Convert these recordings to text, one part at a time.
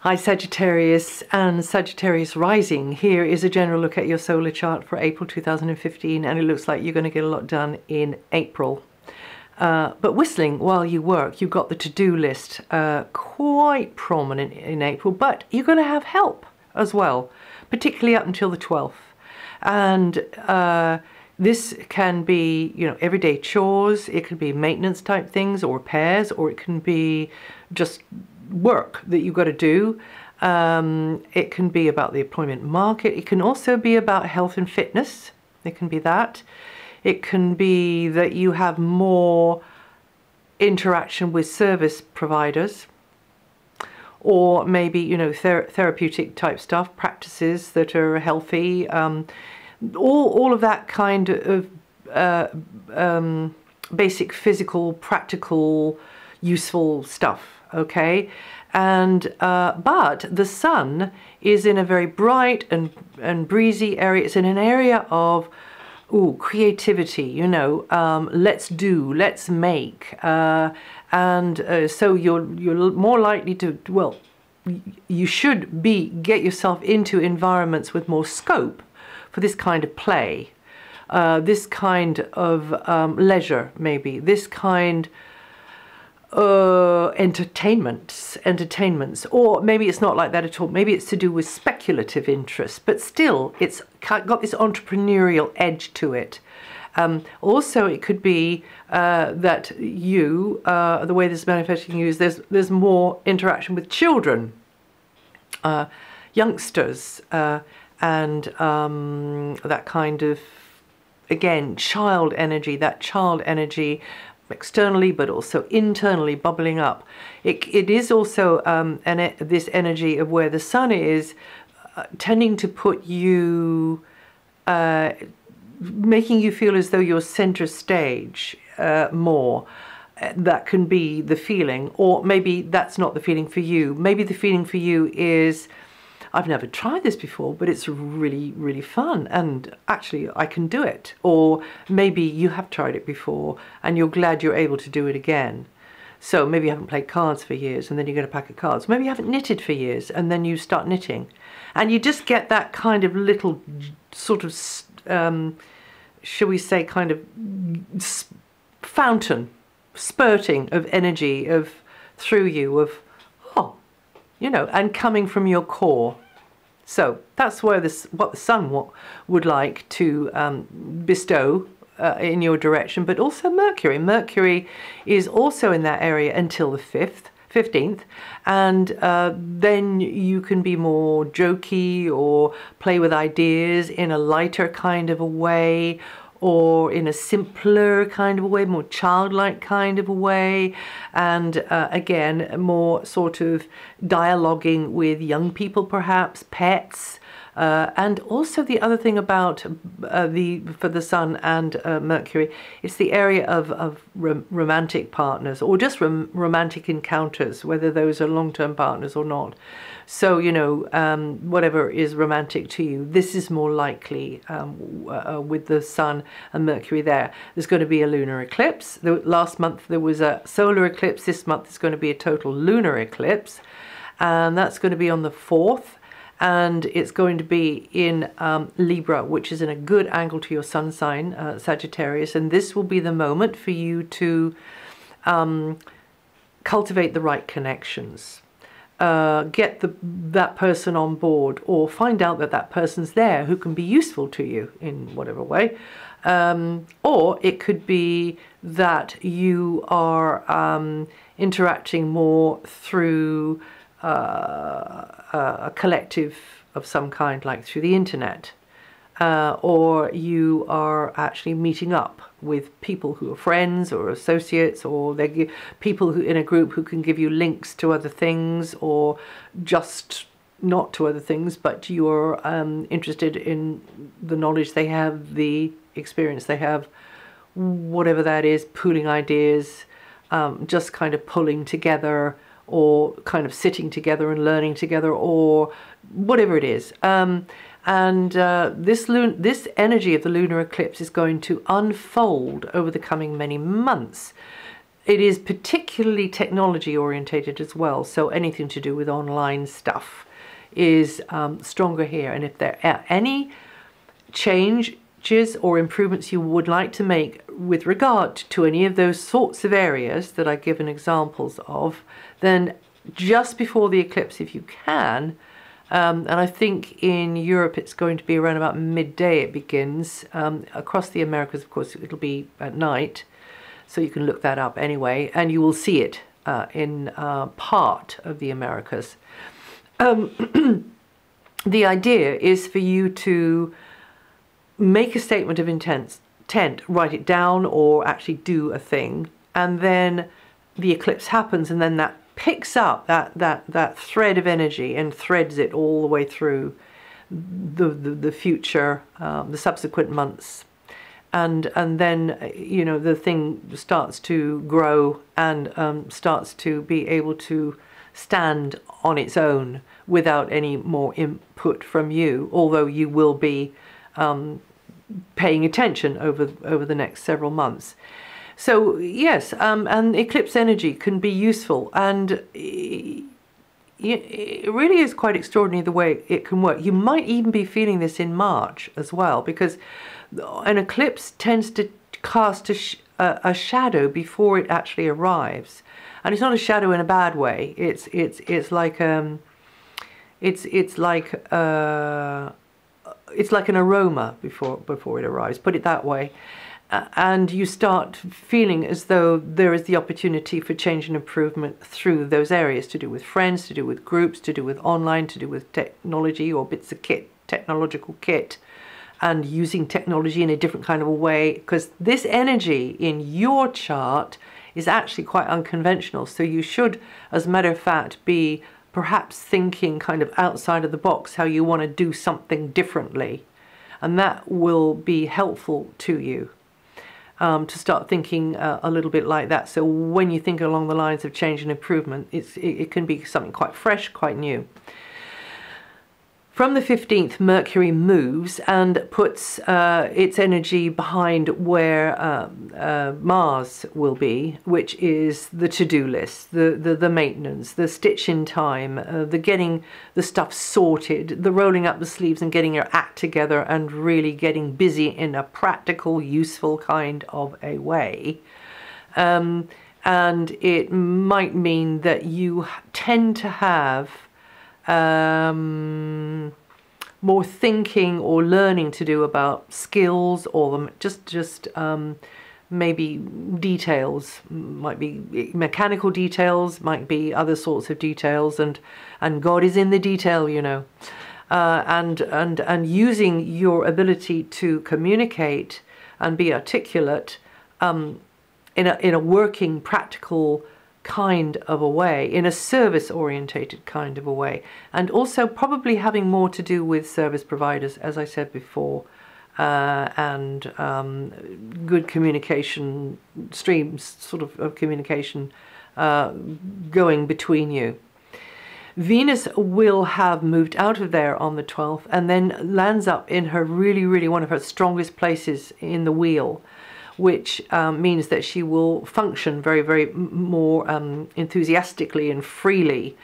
Hi Sagittarius and Sagittarius rising. Here is a general look at your solar chart for April 2015, and it looks like you're going to get a lot done in April. But whistling while you work, you've got the to-do list quite prominent in April, but you're going to have help as well, particularly up until the 12th. And this can be, you know, everyday chores, it can be maintenance type things or repairs, or it can be just work that you've got to do. It can be about the employment market. It can also be about health and fitness. It can be that. It can be that you have more interaction with service providers, or maybe, you know, therapeutic type stuff, practices that are healthy, all of that kind of basic physical, practical, useful stuff. Okay, and but the sun is in a very bright and breezy area. It's in an area of creativity, you know, let's do, let's make, and so you're more likely to, well, you should get yourself into environments with more scope for this kind of play, this kind of leisure, maybe this kind entertainments, or maybe it's not like that at all. Maybe it's to do with speculative interests, but still it's got this entrepreneurial edge to it. Also, it could be that you, the way this is manifesting you is there's more interaction with children, youngsters, and that kind of, again, child energy, externally but also internally bubbling up. It is also this energy of where the sun is tending to put you, making you feel as though you're center stage more. That can be the feeling, or maybe that's not the feeling for you. Maybe the feeling for you is, I've never tried this before, but it's really, really fun, and actually I can do it. Or maybe you have tried it before and you're glad you're able to do it again. So maybe you haven't played cards for years and then you get a pack of cards. Maybe you haven't knitted for years and then you start knitting. And you just get that kind of little sort of, shall we say, kind of fountain, spurting of energy through you of, oh, you know, and coming from your core. So that's where what the sun would like to bestow in your direction, but also Mercury. Mercury is also in that area until the 15th, and then you can be more jokey or play with ideas in a lighter kind of a way, or in a simpler kind of a way, more childlike kind of a way, and again, more sort of dialoguing with young people, perhaps, pets, and also the other thing about for the sun and Mercury, it's the area of romantic partners, or just romantic encounters, whether those are long-term partners or not. So, you know, whatever is romantic to you, this is more likely with the sun and Mercury there. There's going to be a lunar eclipse. Last month there was a solar eclipse. This month is going to be a total lunar eclipse, and that's going to be on the 4th. And it's going to be in Libra, which is in a good angle to your sun sign, Sagittarius. And this will be the moment for you to cultivate the right connections. Get that person on board, or find out that person's there who can be useful to you in whatever way. Or it could be that you are interacting more through a collective of some kind, like through the internet, or you are actually meeting up with people who are friends or associates, or they people who in a group who can give you links to other things, or just not to other things, but you're interested in the knowledge they have, the experience they have, whatever that is, pooling ideas, just kind of pulling together, or kind of sitting together and learning together, or whatever it is. This energy of the lunar eclipse is going to unfold over the coming many months. it is particularly technology orientated as well. So anything to do with online stuff is stronger here. And if there are any changes or improvements you would like to make with regard to any of those sorts of areas that I've given examples of, then just before the eclipse, if you can, and I think in Europe it's going to be around about midday it begins. Across the Americas, of course, it'll be at night, so you can look that up anyway, and you will see it in part of the Americas. The idea is for you to make a statement of intent, write it down, or actually do a thing, and then the eclipse happens, and then that picks up that thread of energy and threads it all the way through the future, the subsequent months, and then, you know, the thing starts to grow and starts to be able to stand on its own without any more input from you, although you will be paying attention over the next several months. So yes, and eclipse energy can be useful, and it really is quite extraordinary the way it can work. You might even be feeling this in March as well, because an eclipse tends to cast a shadow before it actually arrives, and it's not a shadow in a bad way. It's like it's like an aroma before it arrives. Put it that way. And you start feeling as though there is the opportunity for change and improvement through those areas, to do with friends, to do with groups, to do with online, to do with technology or bits of kit, technological kit, and using technology in a different kind of a way, because this energy in your chart is actually quite unconventional. So you should, as a matter of fact, be perhaps thinking kind of outside of the box, how you want to do something differently. And that will be helpful to you. To start thinking a little bit like that. So when you think along the lines of change and improvement, it can be something quite fresh, quite new. From the 15th, Mercury moves and puts its energy behind where Mars will be, which is the to-do list, the maintenance, the stitch-in time, the getting the stuff sorted, the rolling up the sleeves and getting your act together and really getting busy in a practical, useful kind of a way. And it might mean that you tend to have more thinking or learning to do about skills, or just maybe details, might be mechanical details, might be other sorts of details, and God is in the detail, you know, and using your ability to communicate and be articulate in a working, practical kind of a way, in a service orientated kind of a way, and also probably having more to do with service providers, as I said before, and good communication streams, sort of communication going between you. Venus will have moved out of there on the 12th and then lands up in her really one of her strongest places in the wheel, which means that she will function very more enthusiastically and freely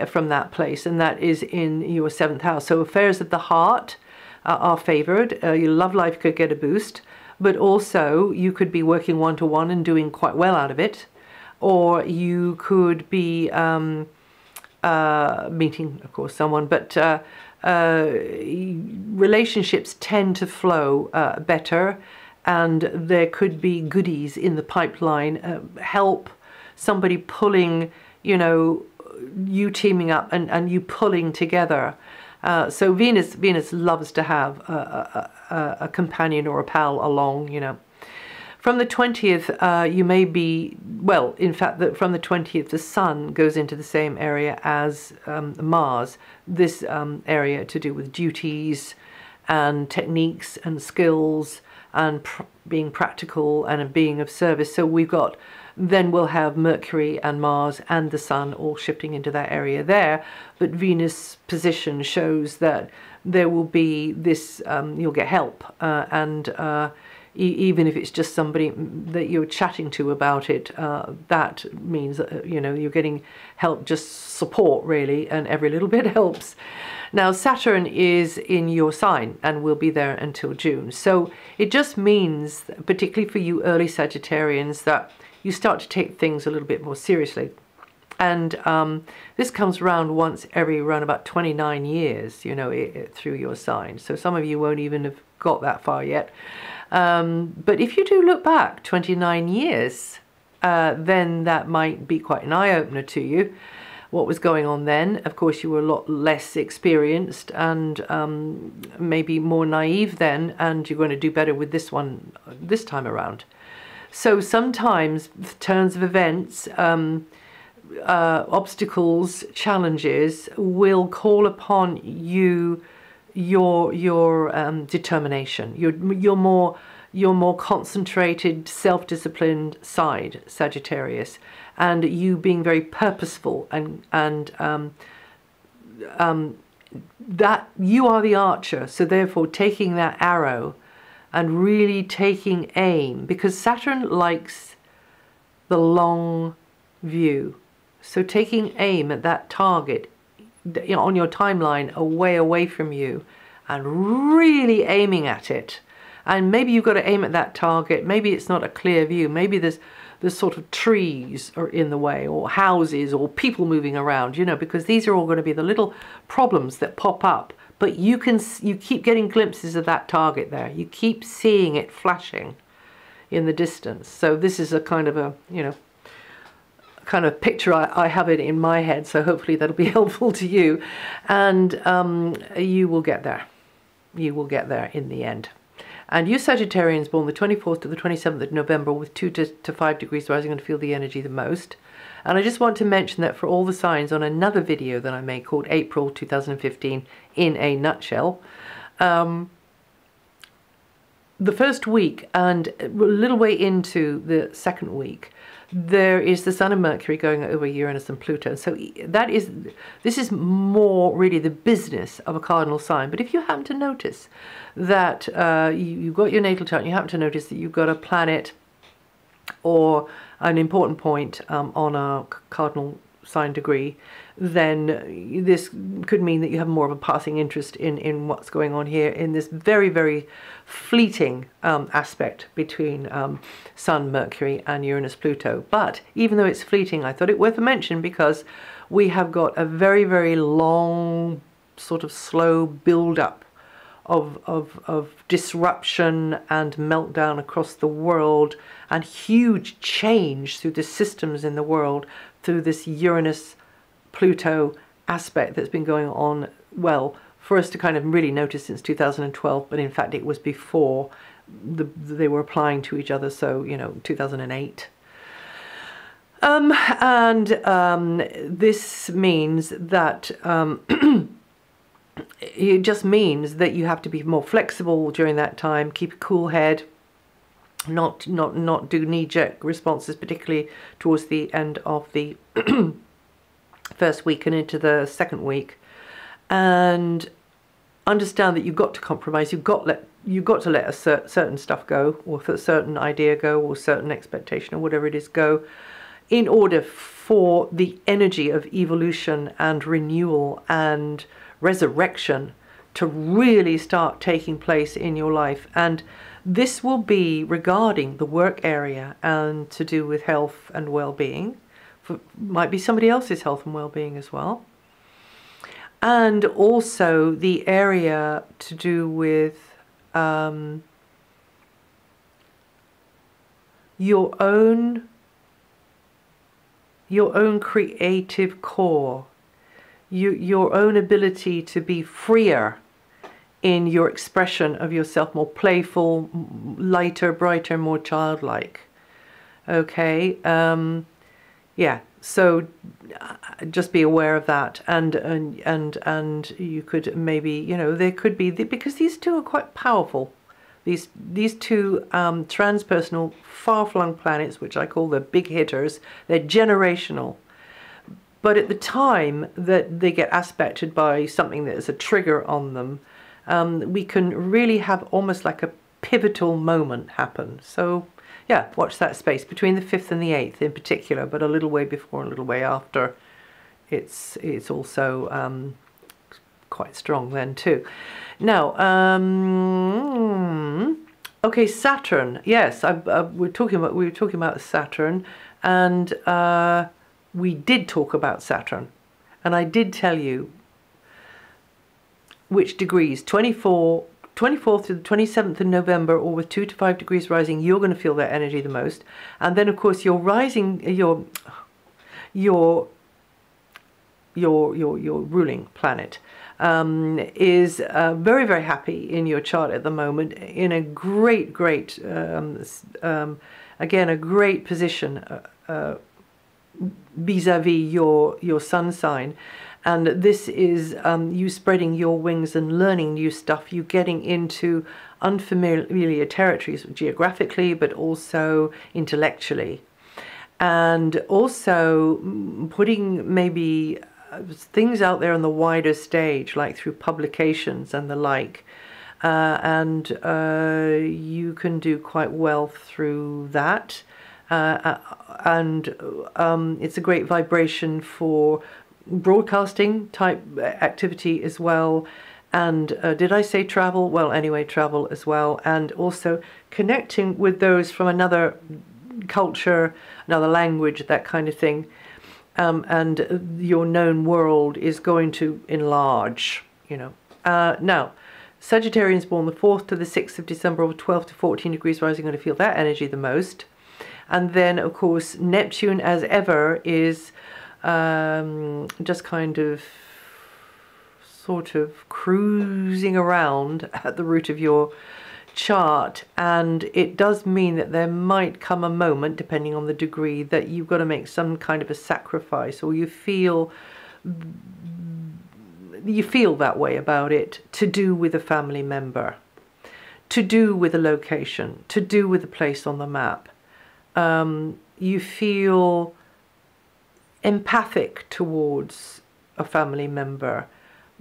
from that place, and that is in your 7th house. So affairs of the heart are favored. Your love life could get a boost, but also you could be working one-to-one and doing quite well out of it, or you could be meeting, of course, someone, but relationships tend to flow better. And there could be goodies in the pipeline, help, somebody pulling, you know, you teaming up and you pulling together. So Venus loves to have a companion or a pal along, you know. From the 20th, you may be, well, in fact, from the 20th, the Sun goes into the same area as Mars, this area to do with duties and techniques and skills, and being practical and being of service. So then we'll have Mercury and Mars and the Sun all shifting into that area there. But Venus' position shows that there will be this, you'll get help, and even if it's just somebody that you're chatting to about it, that means that, you know, you're getting help, just support really, and every little bit helps. Now Saturn is in your sign and will be there until June. So it just means, particularly for you early Sagittarians, that you start to take things a little bit more seriously. And this comes around once every around about 29 years, you know, through your sign. So some of you won't even have got that far yet. But if you do look back 29 years, then that might be quite an eye-opener to you. What was going on then? Of course, you were a lot less experienced and maybe more naive then, and you're going to do better with this one this time around. So sometimes turns of events, obstacles, challenges will call upon you, your determination, your more concentrated, self-disciplined side, Sagittarius, and you being very purposeful and that you are the archer. So therefore, taking that arrow and really taking aim, because Saturn likes the long view. So taking aim at that target, you know, on your timeline, away from you, and really aiming at it. And maybe you've got to aim at that target. Maybe it's not a clear view. Maybe there's sort of trees are in the way, or houses, or people moving around, you know, because these are all going to be the little problems that pop up. But you keep getting glimpses of that target there. You keep seeing it flashing in the distance. So this is a kind of a, you know, kind of picture I have it in my head. So hopefully that'll be helpful to you, and you will get there. You will get there in the end. And you Sagittarians born the 24th to the 27th of November with 2 to 5 degrees rising, going to feel the energy the most. And I just want to mention that for all the signs, on another video that I made called April 2015 in a Nutshell, the first week and a little way into the second week, there is the Sun and Mercury going over Uranus and Pluto. So this is more really the business of a cardinal sign. But if you happen to notice that you've got your natal chart, and you happen to notice that you've got a planet or an important point on a cardinal sign degree, then this could mean that you have more of a passing interest in what's going on here in this very, very fleeting aspect between Sun, Mercury and Uranus, Pluto. But even though it's fleeting, I thought it worth a mention because we have got a very, very long, sort of slow build-up of disruption and meltdown across the world, and huge change through the systems in the world through this Uranus-Pluto aspect that's been going on, well, for us to kind of really notice since 2012, but in fact it was before they were applying to each other, so, you know, 2008. This means that it just means that you have to be more flexible during that time, keep a cool head, not do knee-jerk responses, particularly towards the end of the first week and into the second week, and understand that you've got to compromise. You've got to let a certain stuff go, or a certain idea go, or certain expectation, or whatever it is go, in order for the energy of evolution and renewal and resurrection to really start taking place in your life. And this will be regarding the work area and to do with health and well-being. Might be somebody else's health and well-being as well. And also the area to do with your own creative core, your own ability to be freer in your expression of yourself, more playful, lighter, brighter, more childlike. Okay, yeah. So just be aware of that, and you could maybe, you know, there could be because these two are quite powerful. These two transpersonal, far-flung planets, which I call the big hitters, they're generational. But at the time that they get aspected by something that is a trigger on them, we can really have almost like a pivotal moment happen. So yeah, watch that space between the 5th and the 8th in particular, but a little way before and a little way after. It's also quite strong then too. Now, okay, Saturn. Yes, we were talking about Saturn, and we did talk about Saturn, and I did tell you which degrees, 24th to the 27th of November, or with 2 to 5 degrees rising, you're going to feel that energy the most. And then, of course, your rising, your ruling planet is very, very happy in your chart at the moment, in a great, again, a great position vis-a-vis your sun sign. And this is you spreading your wings and learning new stuff, you getting into unfamiliar territories geographically, but also intellectually. And also putting maybe things out there on the wider stage, like through publications and the like. And you can do quite well through that. And it's a great vibration for broadcasting type activity as well. And did I say travel? Well, anyway, travel as well. And also connecting with those from another culture, another language, that kind of thing. And your known world is going to enlarge, you know. Now, Sagittarians born the 4th to the 6th of December, or 12 to 14 degrees rising, going to feel that energy the most. And then, of course, Neptune, as ever, is just kind of sort of cruising around at the root of your chart, and it does mean that there might come a moment, depending on the degree, that you've got to make some kind of a sacrifice, or you feel that way about it, to do with a family member, to do with a location, to do with a place on the map. You feel empathic towards a family member,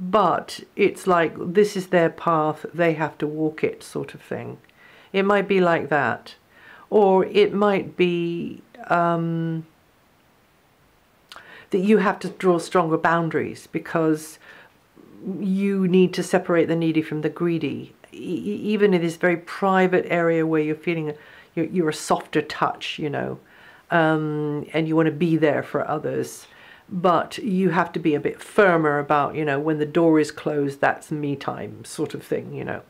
but it's like this is their path, they have to walk it, sort of thing. It might be like that. Or it might be that you have to draw stronger boundaries because you need to separate the needy from the greedy, even in this very private area where you're feeling you're a softer touch, you know, and you want to be there for others. But you have to be a bit firmer about, you know, when the door is closed, that's me time, sort of thing, you know.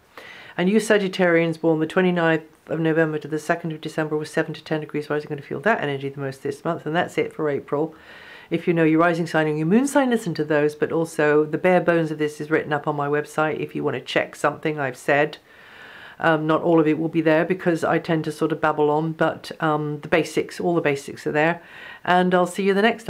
And you Sagittarians born the 29th of November to the 2nd of December with 7 to 10 degrees rising, going to feel that energy the most this month. And that's it for April. If you know your rising sign and your moon sign, listen to those. But also the bare bones of this is written up on my website if you want to check something I've said. Not all of it will be there because I tend to sort of babble on, but the basics, all the basics are there. And I'll see you the next time.